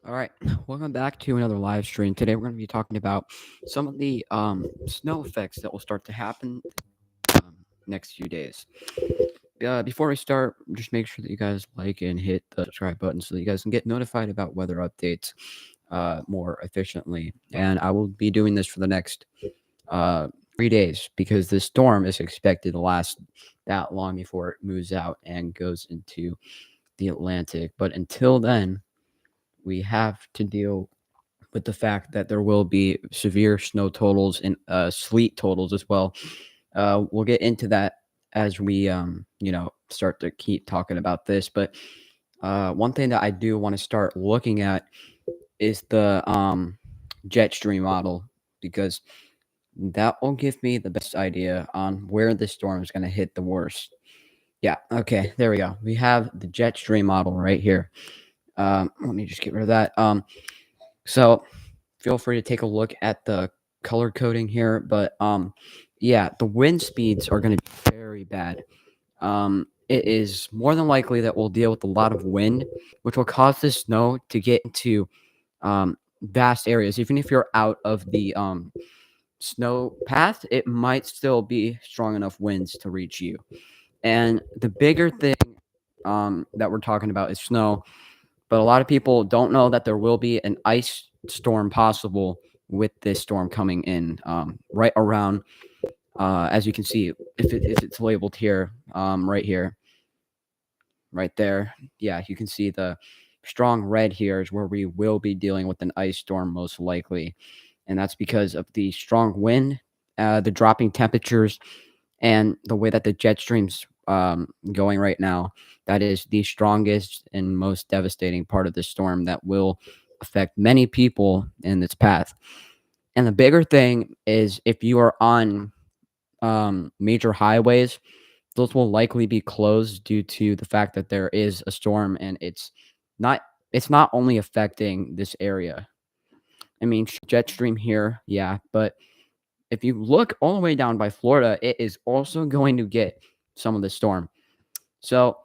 All right, welcome back to another live stream. Today we're going to be talking about some of the snow effects that will start to happen next few days. Before we start, just make sure that you guys like and hit the subscribe button so that you guys can get notified about weather updates more efficiently. And I will be doing this for the next uh, 3 days because this storm is expected to last that long before it moves out and goes into the Atlantic. But until then, we have to deal with the fact that there will be severe snow totals and sleet totals as well. We'll get into that as we, start to keep talking about this. But one thing that I do want to start looking at is the jet stream model because that will give me the best idea on where the storm is going to hit the worst. Yeah, okay, there we go. We have the jet stream model right here. Let me just get rid of that. So feel free to take a look at the color coding here, but yeah, the wind speeds are going to be very bad. It is more than likely that we'll deal with a lot of wind, which will cause the snow to get into vast areas. Even if you're out of the snow path, it might still be strong enough winds to reach you. And the bigger thing that we're talking about is snow, but a lot of people don't know that there will be an ice storm possible with this storm coming in right around, as you can see, if it's labeled here, right here, right there. Yeah, you can see the strong red here is where we will be dealing with an ice storm most likely. And that's because of the strong wind, the dropping temperatures, and the way that the jet stream's going right now. That is the strongest and most devastating part of the storm that will affect many people in its path. And the bigger thing is if you are on major highways, those will likely be closed due to the fact that there is a storm and not it's not only affecting this area. I mean, jet stream here, yeah, but if you look all the way down by Florida, it is also going to get some of the storm. So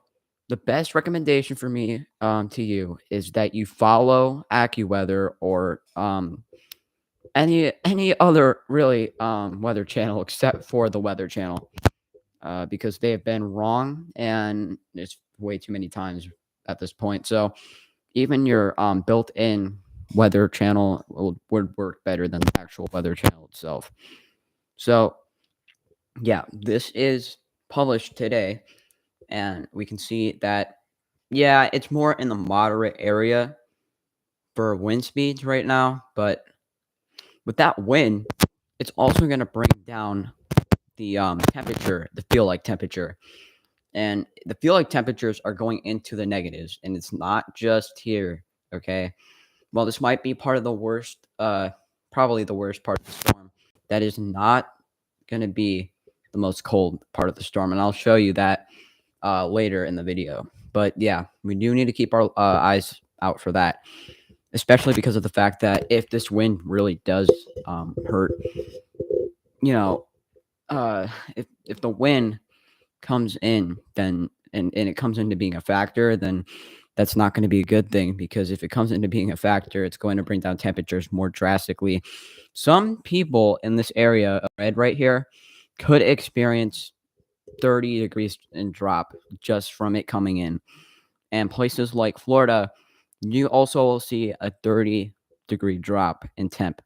the best recommendation for me to you is that you follow AccuWeather or any other really weather channel except for the Weather Channel because they have been wrong and it's way too many times at this point. So even your built-in weather channel would work better than the actual weather channel itself. So yeah, this is published today, and we can see that, yeah, it's more in the moderate area for wind speeds right now, but with that wind, it's also going to bring down the temperature, the feel like temperature. And the feel like temperatures are going into the negatives, and it's not just here, okay? Well, this might be part of the worst, probably the worst part of the storm. That is not going to be the most cold part of the storm, and I'll show you that later in the video. But yeah, we do need to keep our eyes out for that, especially because of the fact that if this wind really does hurt, you know, if the wind comes in, then and it comes into being a factor, then that's not going to be a good thing because if it comes into being a factor, it's going to bring down temperatures more drastically. Some people in this area, red right here, could experience 30 degrees and drop just from it coming in. And places like Florida, you also will see a 30-degree drop in temp.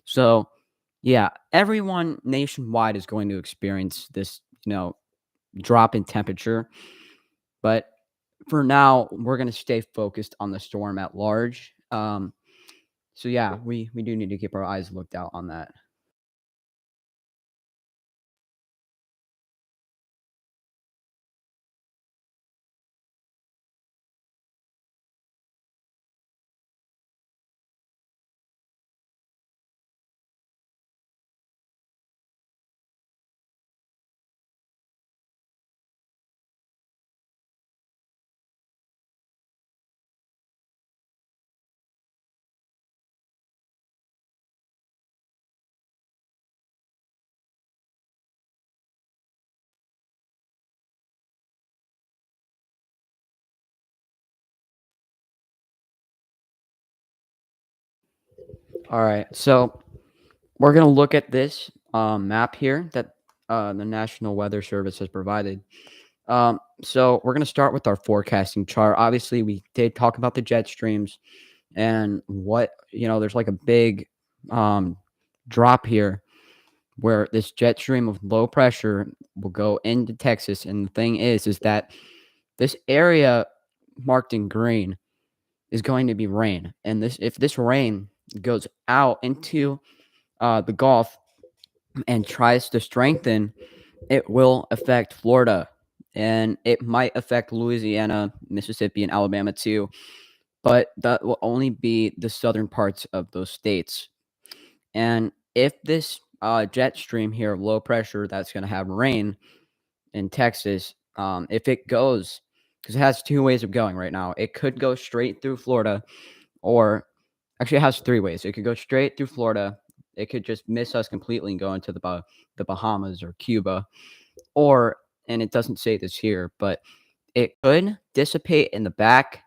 So, yeah, everyone nationwide is going to experience this, drop in temperature. But for now, we're going to stay focused on the storm at large. So yeah, we do need to keep our eyes looked out on that. All right. So we're going to look at this map here that the National Weather Service has provided. So we're going to start with our forecasting chart. Obviously, we did talk about the jet streams and there's like a big drop here where this jet stream of low pressure will go into Texas. And the thing is that this area marked in green is going to be rain. And if this rain goes out into the Gulf and tries to strengthen, it will affect Florida, and it might affect Louisiana, Mississippi, and Alabama too. But that will only be the southern parts of those states. And if this jet stream here of low pressure that's going to have rain in Texas, if it goes, because it has two ways of going right now, it could go straight through Florida, or actually it has three ways. It could go straight through Florida. It could just miss us completely and go into the Bahamas or Cuba, or, and it doesn't say this here, but it could dissipate in the back,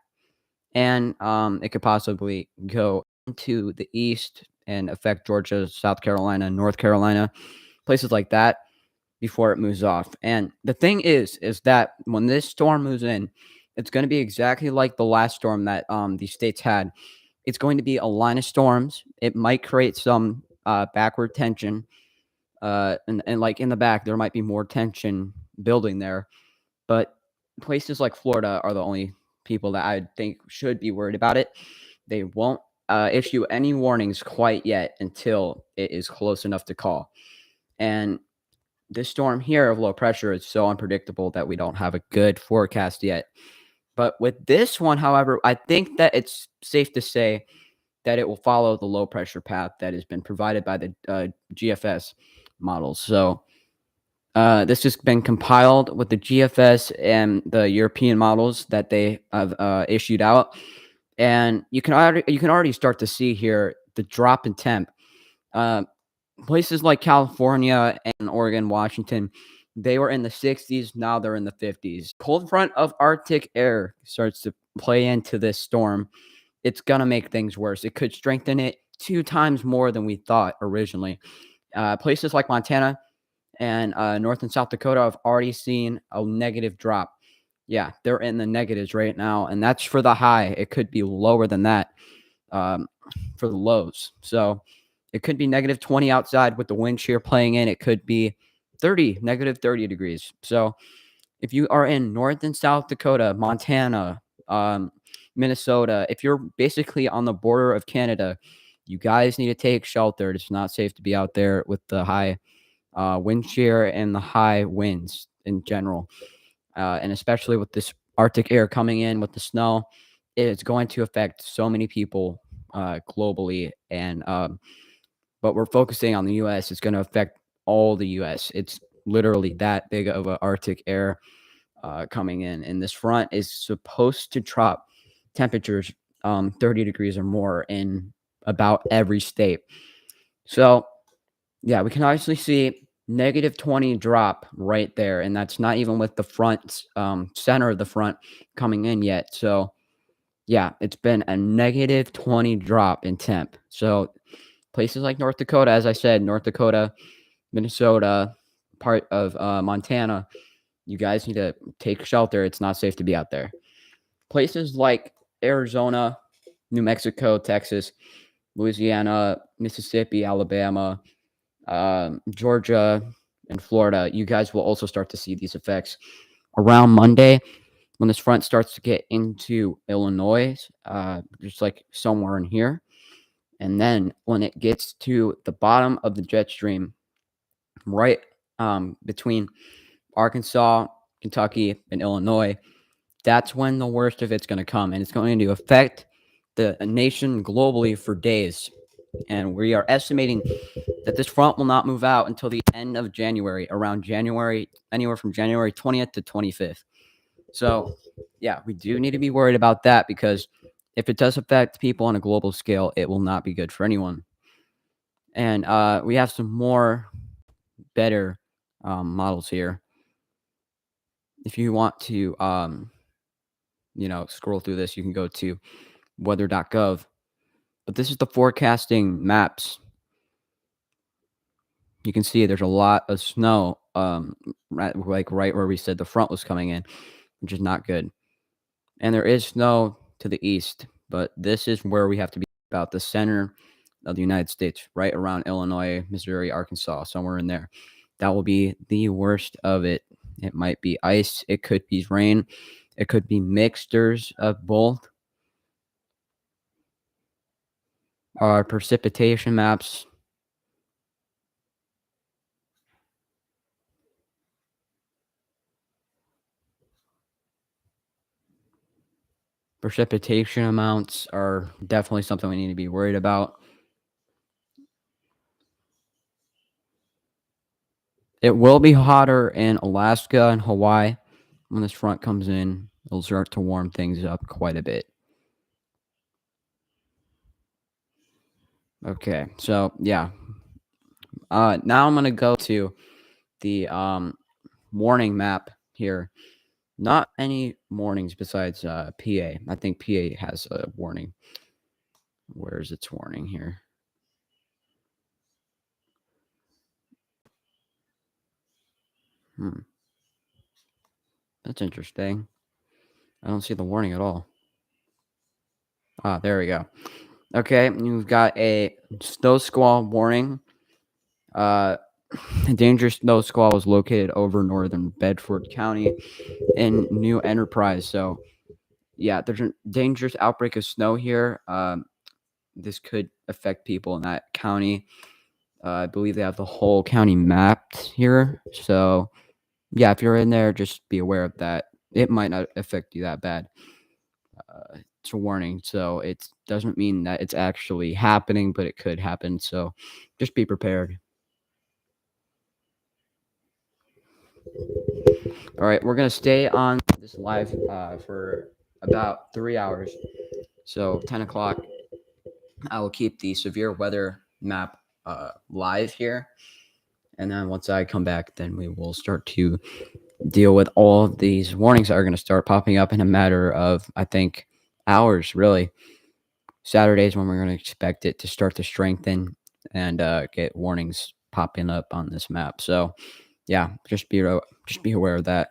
and it could possibly go into the east and affect Georgia, South Carolina, North Carolina, places like that before it moves off. And the thing is that when this storm moves in, it's going to be exactly like the last storm that these states had. It's going to be a line of storms. It might create some backward tension, and like in the back, there might be more tension building there. But places like Florida are the only people that I think should be worried about it. They won't issue any warnings quite yet until it is close enough to call. And this storm here of low pressure is so unpredictable that we don't have a good forecast yet. But with this one, however, I think that it's safe to say that it will follow the low pressure path that has been provided by the GFS models. So this has been compiled with the GFS and the European models that they have issued out, and you can already start to see here the drop in temp. Uh, Places like California and Oregon, Washington, they were in the 60s. Now they're in the 50s. Cold front of Arctic air starts to play into this storm. It's gonna make things worse. It could strengthen it 2 times more than we thought originally. Places like Montana and North and South Dakota have already seen a negative drop. Yeah, they're in the negatives right now, and that's for the high. It could be lower than that um, for the lows. So it could be -20 outside with the wind shear playing in. It could be -30 degrees. So if you are in North and South Dakota, Montana, Minnesota, if you're basically on the border of Canada, you guys need to take shelter. It's not safe to be out there with the high wind shear and the high winds in general. And especially with this Arctic air coming in with the snow, it's going to affect so many people globally. And but we're focusing on the U.S. It's going to affect all the U.S. It's literally that big of an Arctic air coming in, and this front is supposed to drop temperatures 30 degrees or more in about every state. So yeah, we can obviously see -20 drop right there, and that's not even with the front center of the front coming in yet. So yeah, it's been a -20 drop in temp. So places like North Dakota, as I said, North Dakota, Minnesota, part of Montana, you guys need to take shelter. It's not safe to be out there. Places like Arizona, New Mexico, Texas, Louisiana, Mississippi, Alabama, Georgia, and Florida, you guys will also start to see these effects around Monday when this front starts to get into Illinois, just like somewhere in here. And then when it gets to the bottom of the jet stream, right between Arkansas, Kentucky, and Illinois, that's when the worst of it's going to come. And it's going to affect the nation globally for days. And we are estimating that this front will not move out until the end of January, around January, anywhere from January 20th to 25th. So, yeah, we do need to be worried about that, because if it does affect people on a global scale, it will not be good for anyone. And we have some more better models here. If you want to, scroll through this, you can go to weather.gov. But this is the forecasting maps. You can see there's a lot of snow, right where we said the front was coming in, which is not good. And there is snow to the east, but this is where we have to be about the center of the United States, right around Illinois, Missouri, Arkansas, somewhere in there. That will be the worst of it. It might be ice, it could be rain, it could be mixtures of both. Our precipitation maps. Precipitation amounts are definitely something we need to be worried about. It will be hotter in Alaska and Hawaii. When this front comes in, it'll start to warm things up quite a bit. Okay, so yeah. Now I'm gonna go to the warning map here. Not any warnings besides PA. I think PA has a warning. Where's its warning here? That's interesting. I don't see the warning at all. Ah, there we go. Okay, you've got a snow squall warning. A dangerous snow squall was located over northern Bedford County in New Enterprise. So, yeah, there's a dangerous outbreak of snow here. This could affect people in that county. I believe they have the whole county mapped here. So, yeah, if you're in there, just be aware of that. It might not affect you that bad. It's a warning, so it doesn't mean that it's actually happening, but it could happen. So, just be prepared. All right, we're gonna stay on this live for about 3 hours. So 10 o'clock, I will keep the severe weather map live here, and then once I come back, then we will start to deal with all of these warnings that are going to start popping up in a matter of, I think, hours. Really, Saturdays when we're going to expect it to start to strengthen and get warnings popping up on this map. So, yeah, just be aware of that.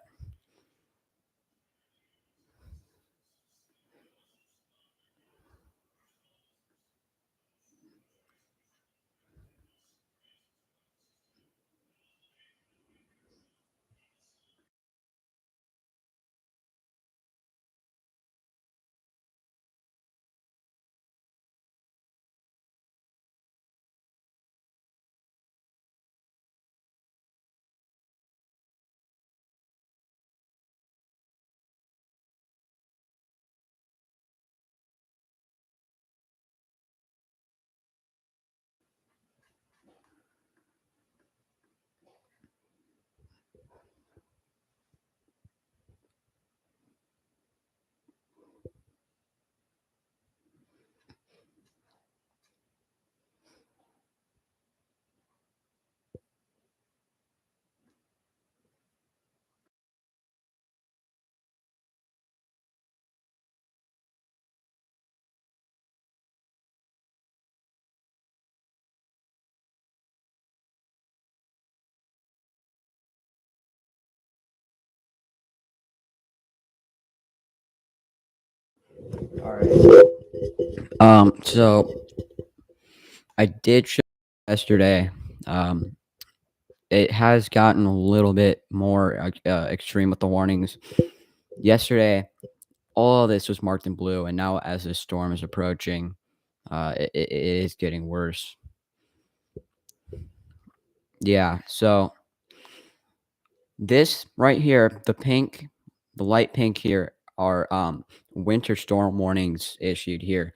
All right. So I did show yesterday. It has gotten a little bit more extreme with the warnings. Yesterday, all of this was marked in blue, and now as this storm is approaching, it is getting worse. Yeah, so this right here, the light pink here are winter storm warnings issued here.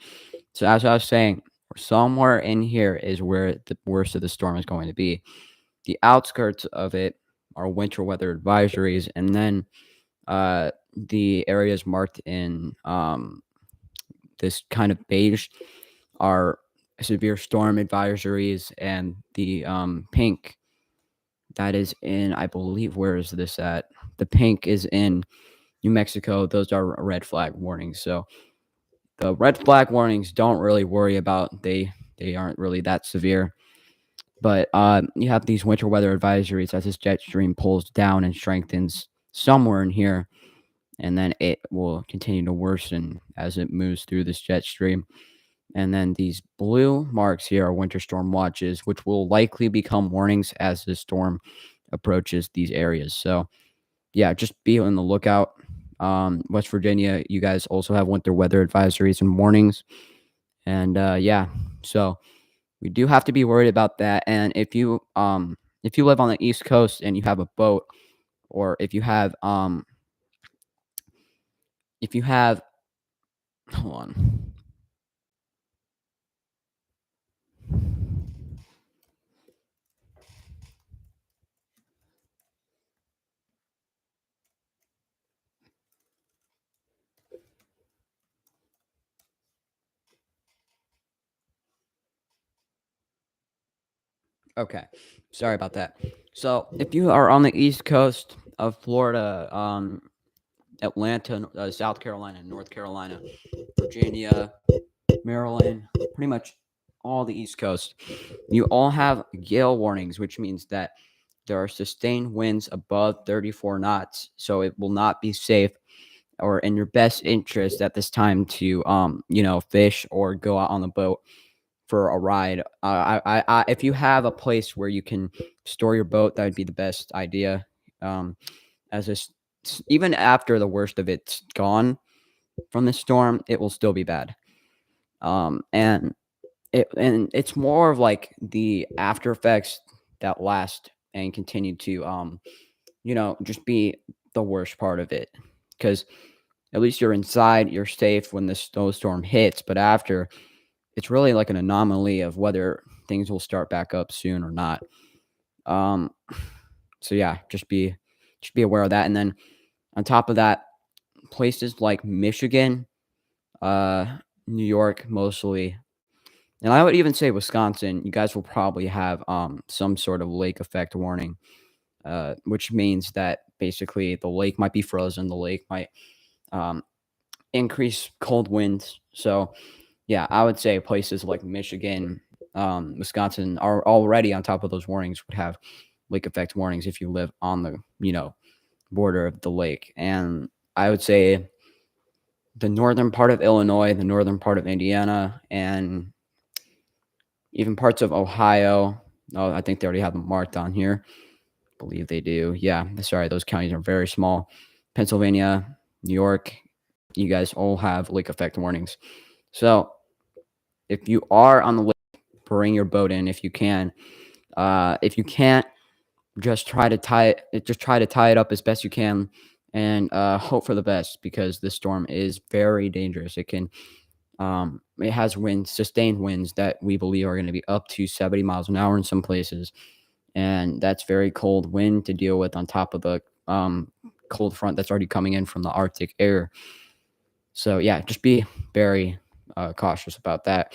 So as I was saying, somewhere in here is where the worst of the storm is going to be. The outskirts of it are winter weather advisories, and then the areas marked in this kind of beige are severe storm advisories, and the pink that is in, I believe, where is this at? The pink is in New Mexico. Those are red flag warnings. So the red flag warnings don't really worry about. They aren't really that severe. But you have these winter weather advisories as this jet stream pulls down and strengthens somewhere in here, and then it will continue to worsen as it moves through this jet stream. And then these blue marks here are winter storm watches, which will likely become warnings as the storm approaches these areas. So, yeah, just be on the lookout. West Virginia, you guys also have winter weather advisories and warnings. And yeah, so we do have to be worried about that. And if you live on the East Coast and you have a boat, or if you have hold on. Okay, sorry about that. So if you are on the East Coast of Florida, Atlanta, South Carolina, North Carolina, Virginia, Maryland, pretty much all the East Coast, you all have gale warnings, which means that there are sustained winds above 34 knots. So it will not be safe or in your best interest at this time to fish or go out on the boat for a ride. If you have a place where you can store your boat, that would be the best idea. As this, even after the worst of it's gone from the storm, it will still be bad. And it's more of like the after effects that last and continue to just be the worst part of it, because at least you're inside, you're safe when the snowstorm hits, but after, it's really like an anomaly of whether things will start back up soon or not. Um, so yeah, just be aware of that. And then on top of that, places like Michigan, New York mostly, and I would even say Wisconsin, you guys will probably have some sort of lake effect warning, which means that basically the lake might be frozen, the lake might um, increase cold winds. So yeah, I would say places like Michigan, Wisconsin are already on top of those warnings, would have lake effect warnings if you live on the, border of the lake. And I would say the northern part of Illinois, the northern part of Indiana, and even parts of Ohio. Oh, I think they already have them marked on here. I believe they do. Yeah, sorry, those counties are very small. Pennsylvania, New York, you guys all have lake effect warnings. So if you are on the lake, bring your boat in if you can. If you can't, just try to tie it up as best you can, and hope for the best, because this storm is very dangerous. It has sustained winds that we believe are going to be up to 70 miles an hour in some places, and that's very cold wind to deal with on top of the cold front that's already coming in from the Arctic air. So yeah, just be very cautious about that.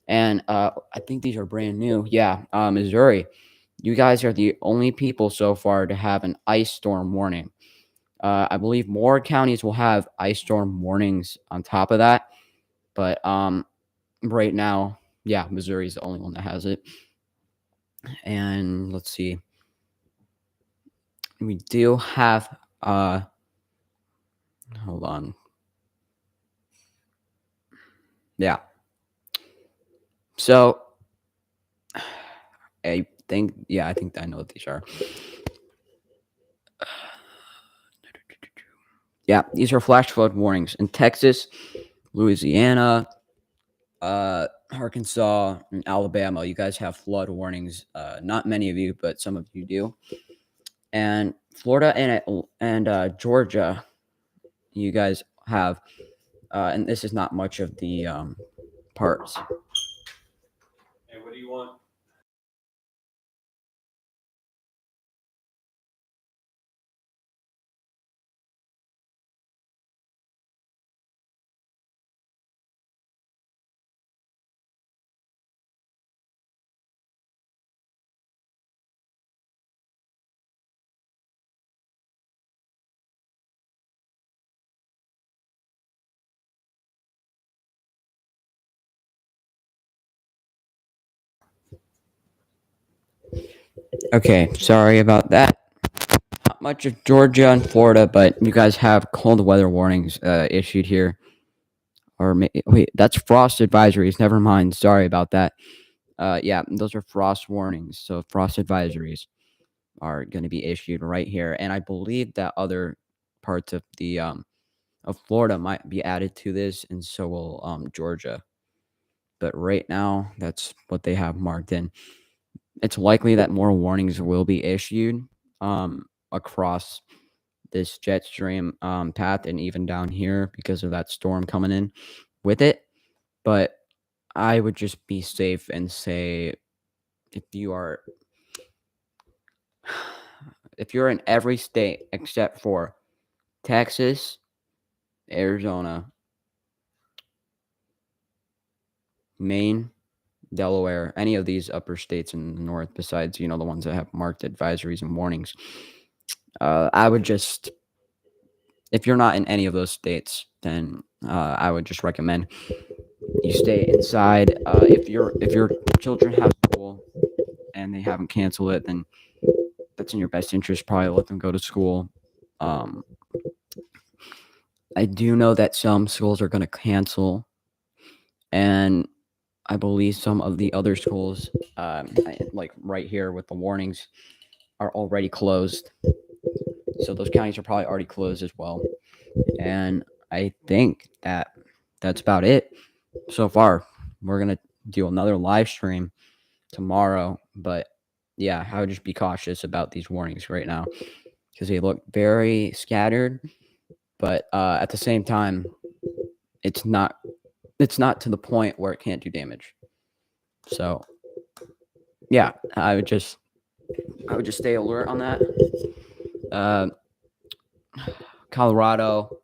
And I think these are brand new. Yeah, Missouri, you guys are the only people so far to have an ice storm warning. I believe more counties will have ice storm warnings on top of that, but right now, yeah, Missouri is the only one that has it. And let's see, we do have hold on, yeah. So I think I know what these are. Yeah, these are flash flood warnings in Texas, Louisiana, Arkansas, and Alabama. You guys have flood warnings. Not many of you, but some of you do. And Florida and Georgia, you guys have. And this is not much of the parts. Hey, what do you want? Okay, sorry about that. Not much of Georgia and Florida, but you guys have cold weather warnings issued here. Or wait, that's frost advisories. Never mind. Sorry about that. Yeah, those are frost warnings. So frost advisories are going to be issued right here, and I believe that other parts of the of Florida might be added to this, and so will Georgia. But right now, that's what they have marked in. It's likely that more warnings will be issued across this jet stream path and even down here because of that storm coming in with it. But I would just be safe and say if you are if you're in every state except for Texas, Arizona, Maine, Delaware, any of these upper states in the north besides, the ones that have marked advisories and warnings, I would just if you're not in any of those states, then I would just recommend you stay inside. If your children have school and they haven't canceled it, then that's in your best interest. Probably let them go to school. Um, I do know that some schools are going to cancel, and I believe some of the other schools, like right here with the warnings, are already closed. So those counties are probably already closed as well. And I think that that's about it so far. We're gonna do another live stream tomorrow, but yeah, I would just be cautious about these warnings right now because they look very scattered. But at the same time, it's not to the point where it can't do damage. So yeah, I would just stay alert on that. Colorado.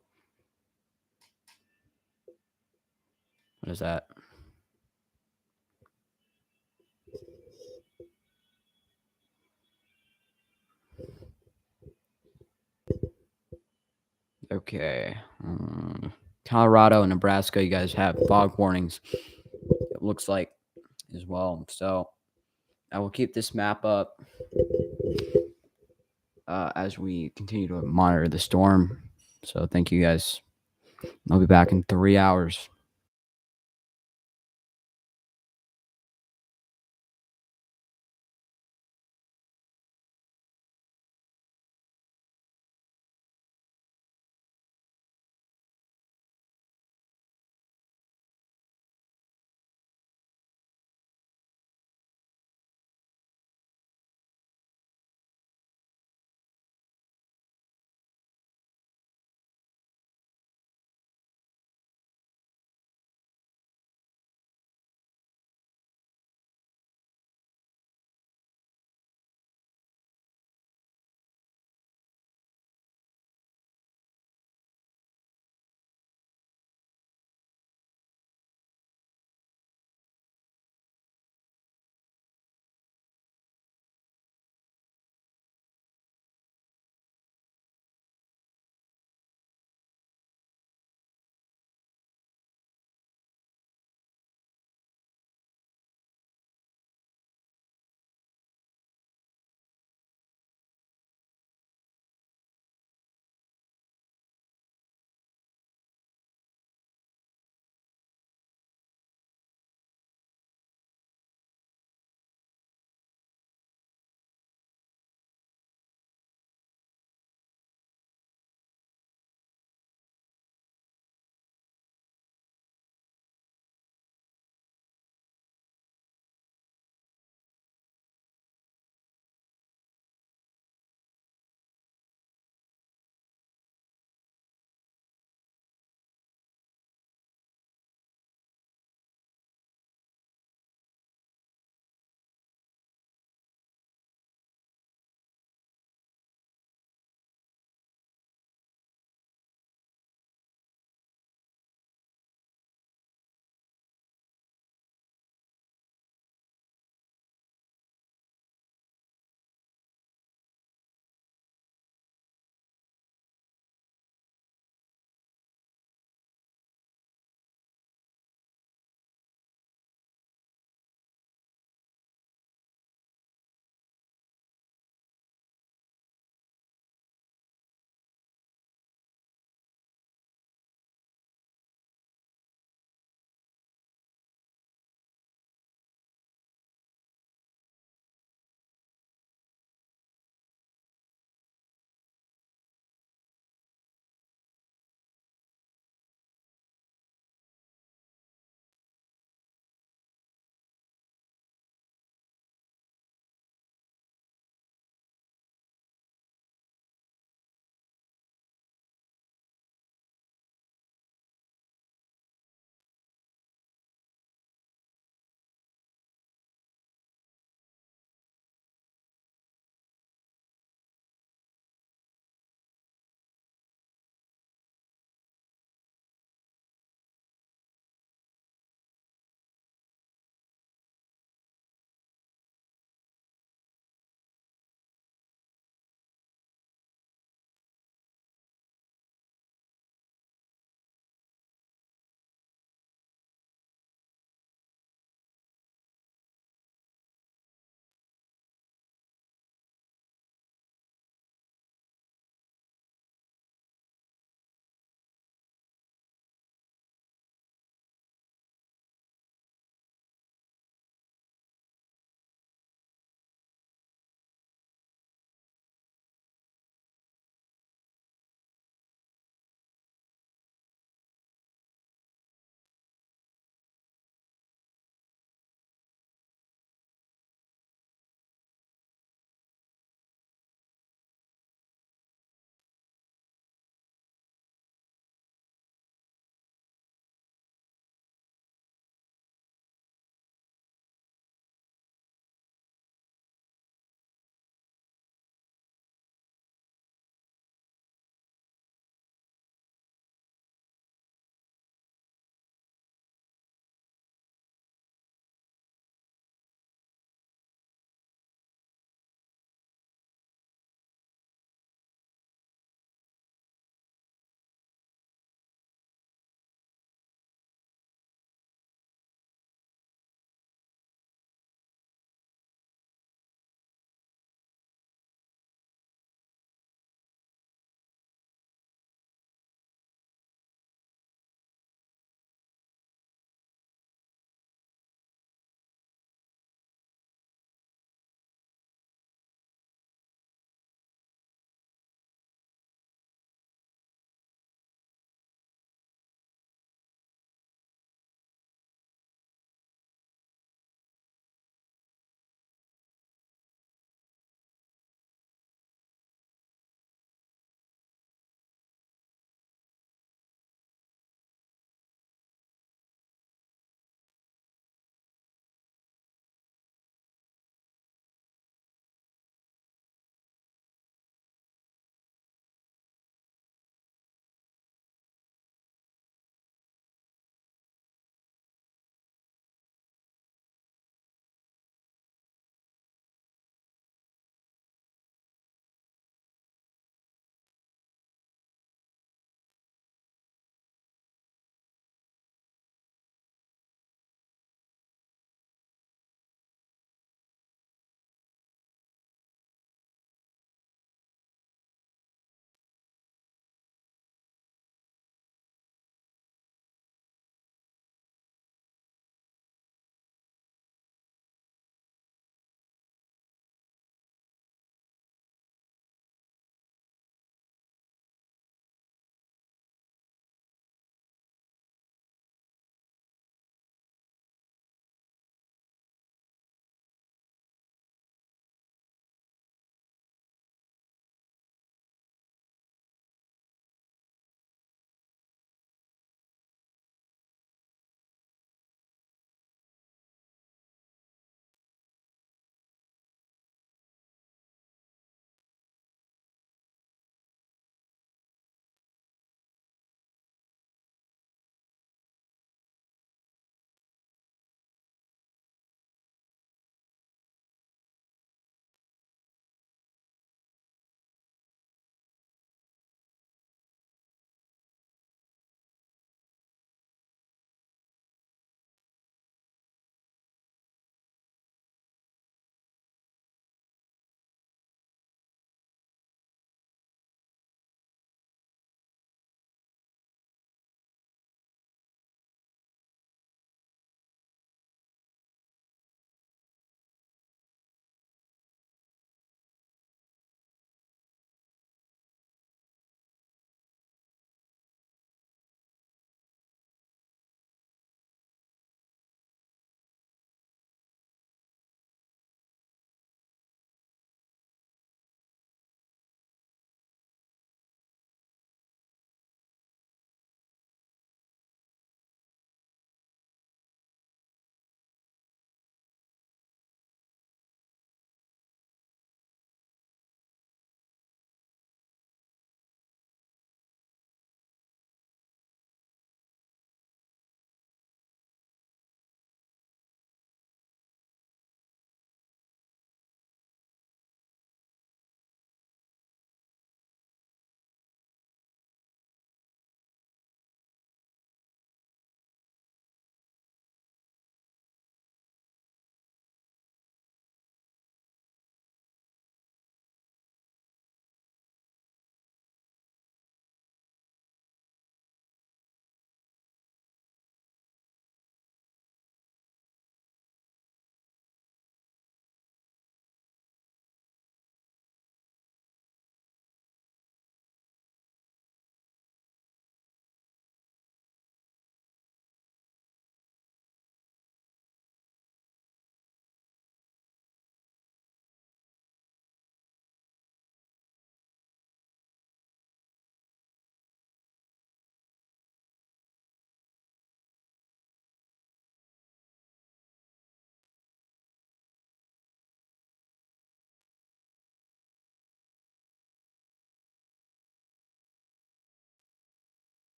What is that? Okay. Colorado and Nebraska, you guys have fog warnings. It looks like as well. So I will keep this map up as we continue to monitor the storm. So thank you guys. I'll be back in 3 hours.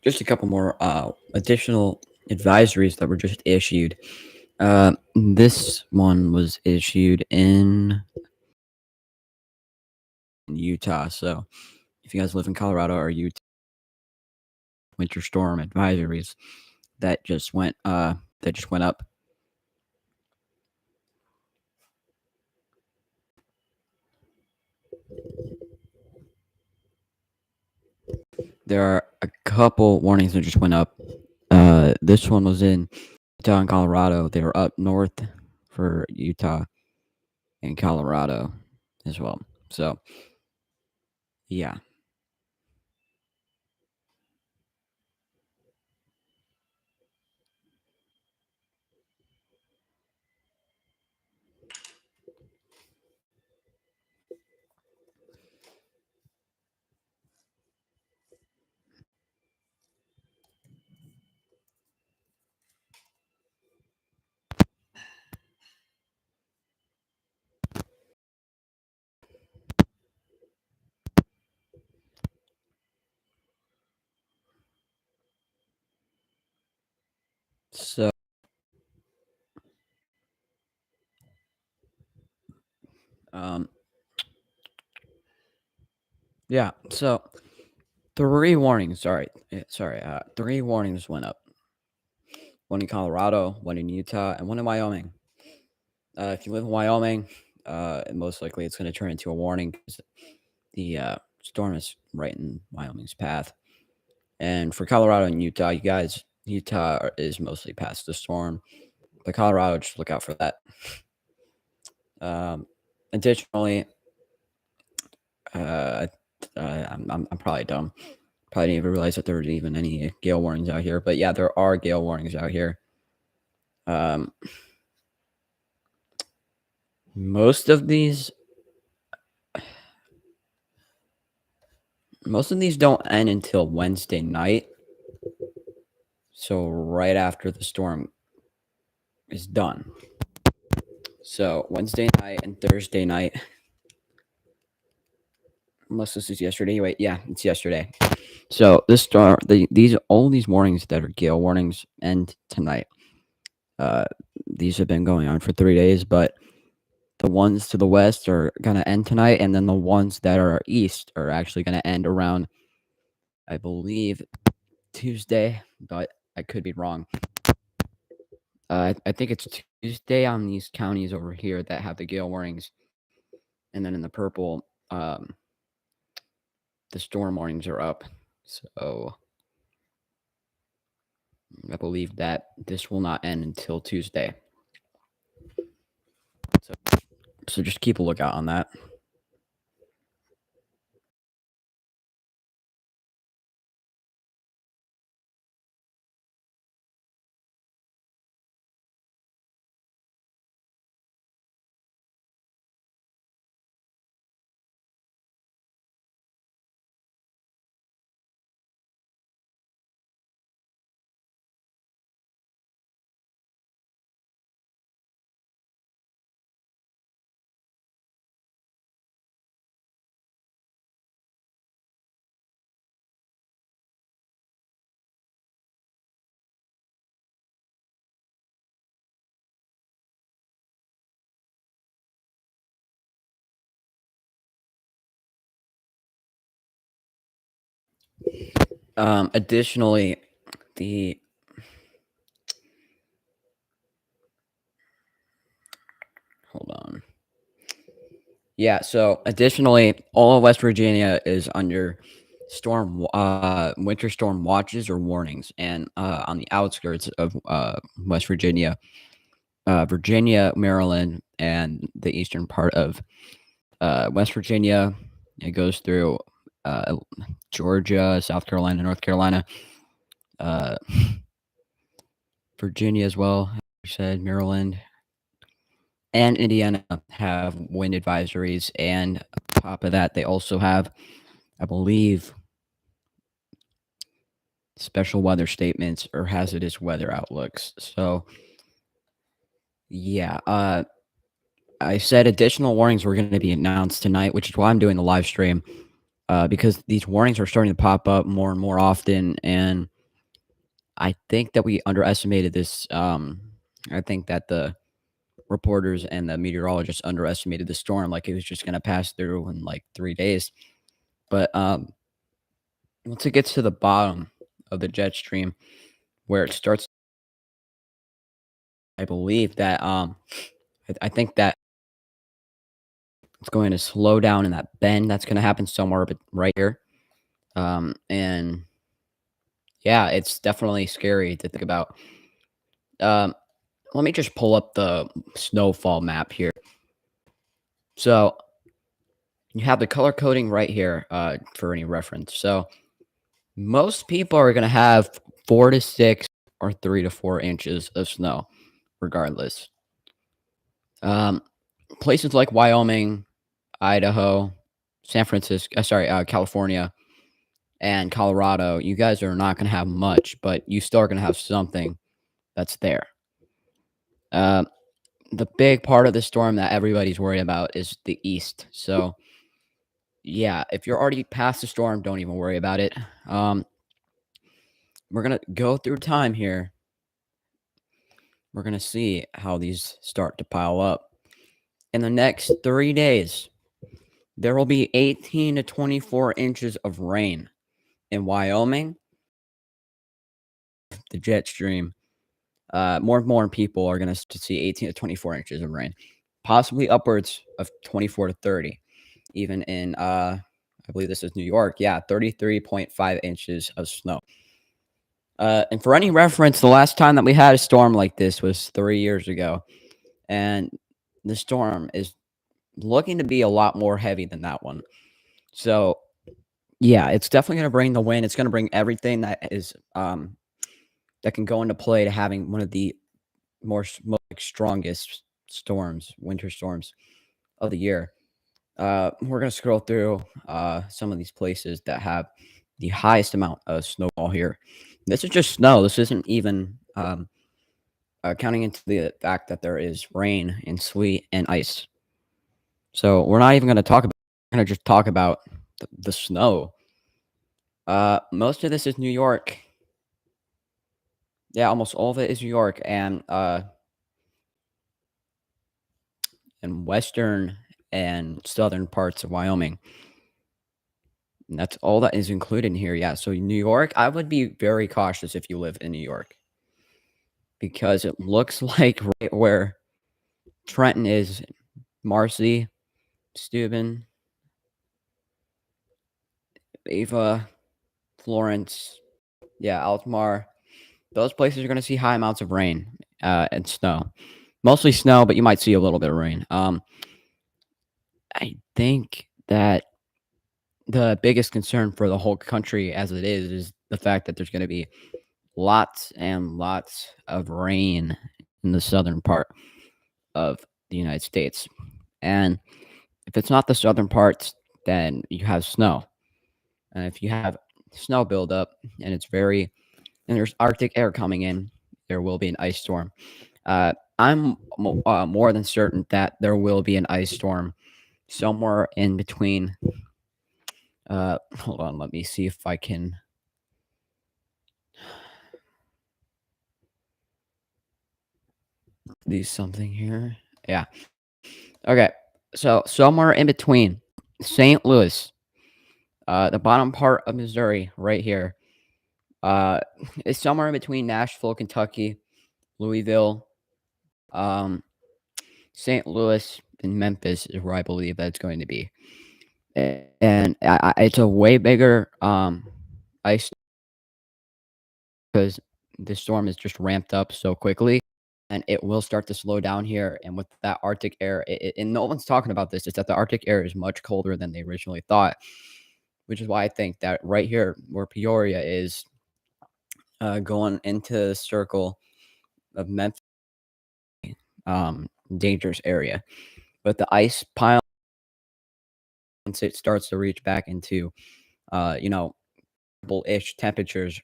Just a couple more additional advisories that were just issued. This one was issued in Utah. So if you guys live in Colorado or Utah, winter storm advisories that just went up. There are a couple warnings that just went up. This one was in Utah and Colorado. They were up north for Utah and Colorado as well. So, yeah. So, yeah. So, three warnings. Sorry. Three warnings went up. One in Colorado, one in Utah, and one in Wyoming. If you live in Wyoming, most likely it's going to turn into a warning because the storm is right in Wyoming's path. And for Colorado and Utah, Utah is mostly past the storm, but Colorado, just look out for that. Additionally, I'm probably dumb. Probably didn't even realize that there were even any gale warnings out here. But yeah, there are gale warnings out here. Most of these don't end until Wednesday night. So right after the storm is done. So Wednesday night and Thursday night. Unless this is yesterday. Wait, yeah, it's yesterday. So all these warnings that are gale warnings end tonight. These have been going on for 3 days, but the ones to the west are gonna end tonight, and then the ones that are east are actually gonna end around, I believe, Tuesday, but I could be wrong. I think it's Tuesday on these counties over here that have the gale warnings, and then in the purple, the storm warnings are up. So I believe that this will not end until Tuesday. So just keep a lookout on that. Additionally, hold on. Yeah, so additionally, all of West Virginia is under winter storm watches or warnings, and on the outskirts of West Virginia, Virginia, Maryland, and the eastern part of West Virginia. It goes through Georgia, South Carolina, North Carolina, Virginia as well. Like you said, Maryland and Indiana have wind advisories, and on top of that, they also have, I believe, special weather statements or hazardous weather outlooks. So, yeah, I said additional warnings were going to be announced tonight, which is why I'm doing the live stream. because these warnings are starting to pop up more and more often, and I think that we underestimated this. I think that the reporters and the meteorologists underestimated the storm, like it was just going to pass through in like 3 days. But once it gets to the bottom of the jet stream, where it starts, I believe that I think that it's going to slow down in that bend. That's going to happen somewhere right here. And yeah, it's definitely scary to think about. Um, Let me just pull up the snowfall map here. So you have the color coding right here for any reference. So most people are going to have 4 to 6 or 3 to 4 inches of snow, regardless. Places like Wyoming, Idaho, San Francisco, California, and Colorado, you guys are not going to have much, but you still are going to have something that's there. The big part of the storm that everybody's worried about is the east. So, yeah, if you're already past the storm, don't even worry about it. We're going to go through time here. We're going to see how these start to pile up. In the next 3 days, there will be 18 to 24 inches of rain in Wyoming, the jet stream. More and more people are going to see 18 to 24 inches of rain, possibly upwards of 24 to 30. Even in, I believe this is New York. Yeah, 33.5 inches of snow. And for any reference, the last time that we had a storm like this was 3 years ago. And the storm is looking to be a lot more heavy than that one. So, yeah, it's definitely going to bring the wind. It's going to bring everything that is that can go into play to having one of the most strongest storms, winter storms of the year. We're going to scroll through some of these places that have the highest amount of snowfall here. This is just snow. This isn't even counting into the fact that there is rain and sleet and ice. So we're not even going to talk about. We're going to just talk about the snow. Most of this is New York. Yeah, almost all of it is New York and western and southern parts of Wyoming. And that's all that is included in here. Yeah, so New York, I would be very cautious if you live in New York, because it looks like right where Trenton is, Marcy, Steuben, Ava, Florence, yeah, Altamar, those places are going to see high amounts of rain and snow. Mostly snow, but you might see a little bit of rain. I think that the biggest concern for the whole country as it is the fact that there's going to be lots and lots of rain in the southern part of the United States. And if it's not the southern parts, then you have snow. And if you have snow buildup and and there's Arctic air coming in, there will be an ice storm. I'm more than certain that there will be an ice storm somewhere in between. Hold on, let me see if I can. Do something here. Yeah. Okay. So somewhere in between St. Louis, the bottom part of Missouri, right here, is somewhere in between Nashville, Kentucky, Louisville, St. Louis, and Memphis is where I believe that's going to be. And it's a way bigger ice because the storm is just ramped up so quickly, and it will start to slow down here. And with that Arctic air, and no one's talking about this, is that the Arctic air is much colder than they originally thought, which is why I think that right here, where Peoria is, going into the circle of Memphis, dangerous area. But the ice pile, once it starts to reach back into, ish temperatures.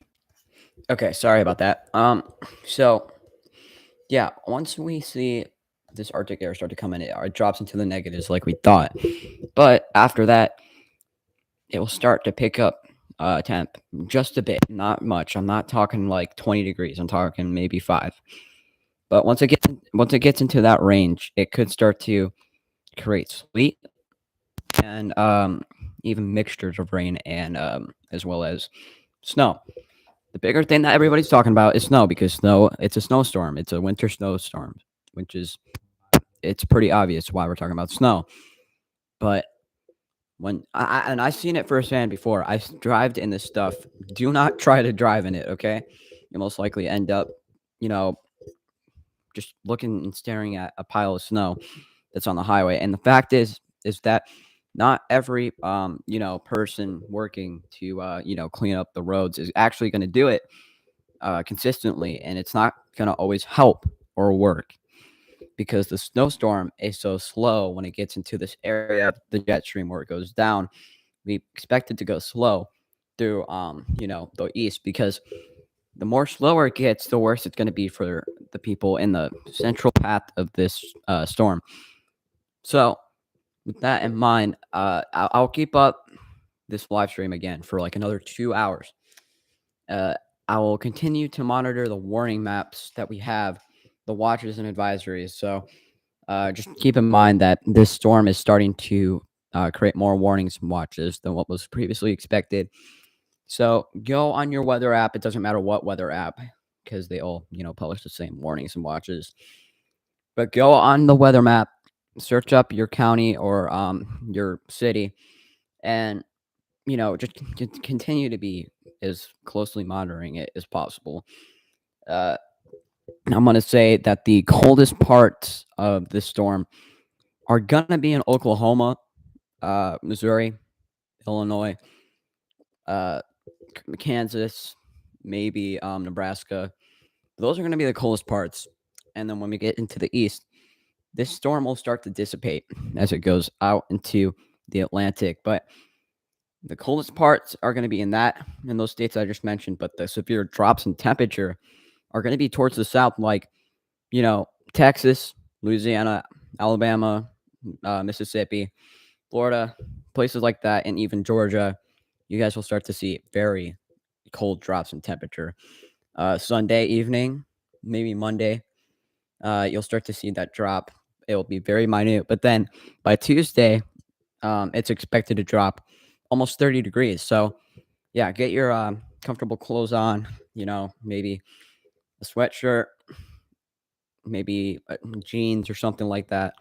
Okay, sorry about that. So yeah, once we see this Arctic air start to come in, it drops into the negatives like we thought. But after that, it will start to pick up temp just a bit, not much. I'm not talking like 20 degrees. I'm talking maybe 5. But once it gets into that range, it could start to create sleet and even mixtures of rain and as well as snow. The bigger thing that everybody's talking about is snow, because it's a snowstorm. It's a winter snowstorm, which is it's pretty obvious why we're talking about snow. But when I've seen it firsthand before. I drive in this stuff. Do not try to drive in it, okay? You'll most likely end up, you know, just looking and staring at a pile of snow that's on the highway. And the fact is that not every person working to clean up the roads is actually going to do it consistently, and it's not going to always help or work, because the snowstorm is so slow when it gets into this area of the jet stream where it goes down. We expect it to go slow through the east, because the more slower it gets, the worse it's going to be for the people in the central path of this storm. So with that in mind, I'll keep up this live stream again for like another 2 hours. I will continue to monitor the warning maps that we have, the watches and advisories. So just keep in mind that this storm is starting to create more warnings and watches than what was previously expected. So go on your weather app. It doesn't matter what weather app, because they all publish the same warnings and watches. But go on the weather map, search up your county or your city, and just continue to be as closely monitoring it as possible. I'm going to say that the coldest parts of this storm are going to be in Oklahoma, Missouri, Illinois, Kansas, maybe Nebraska. Those are going to be the coldest parts. And then when we get into the east, this storm will start to dissipate as it goes out into the Atlantic. But the coldest parts are going to be in those states I just mentioned. But the severe drops in temperature are going to be towards the south, like, Texas, Louisiana, Alabama, Mississippi, Florida, places like that, and even Georgia. You guys will start to see very cold drops in temperature. Sunday evening, maybe Monday, you'll start to see that drop. It will be very minute. But then by Tuesday, it's expected to drop almost 30 degrees. So, yeah, get your comfortable clothes on, maybe a sweatshirt, maybe jeans or something like that.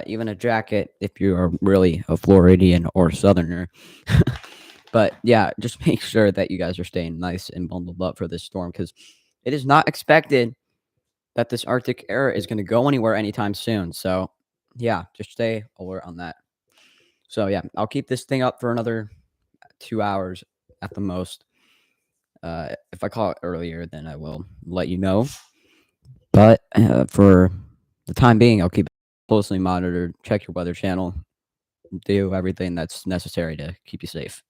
Even a jacket if you are really a Floridian or Southerner. But yeah, just make sure that you guys are staying nice and bundled up for this storm, because it is not expected that this Arctic air is going to go anywhere anytime soon. So yeah, just stay alert on that. So yeah, I'll keep this thing up for another 2 hours at the most. If I call it earlier, then I will let you know. But for the time being, I'll keep it closely monitored. Check your weather channel. Do everything that's necessary to keep you safe.